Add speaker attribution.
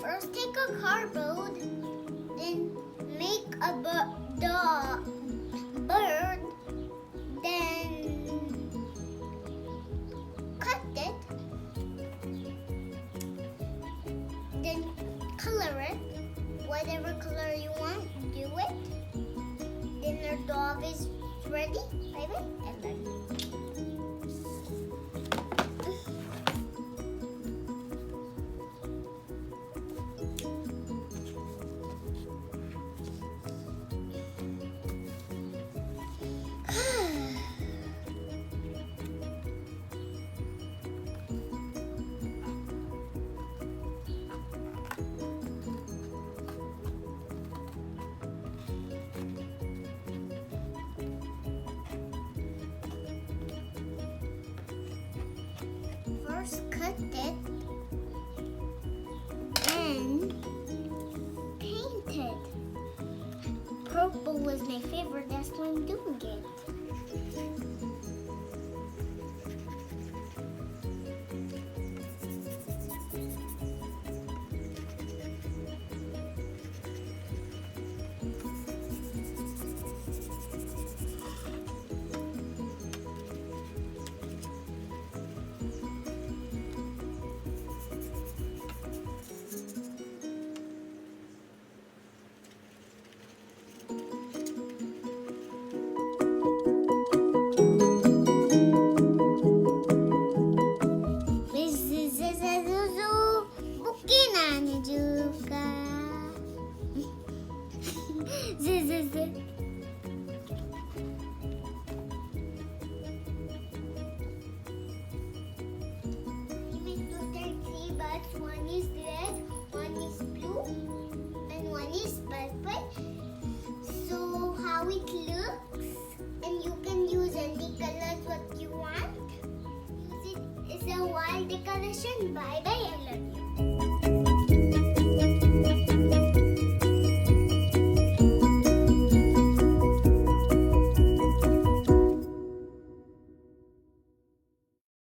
Speaker 1: First, take a cardboard, then make a bird, then cut it, then color it, whatever color you want, do it. Then your dog is ready. Bye bye. I love you. First cut it and paint it. Purple was my favorite, that's why I'm doing it. One is red, one is blue, and one is purple. So how it looks, and you can use any colors what you want. Use it as a wall decoration. Bye bye, I love you.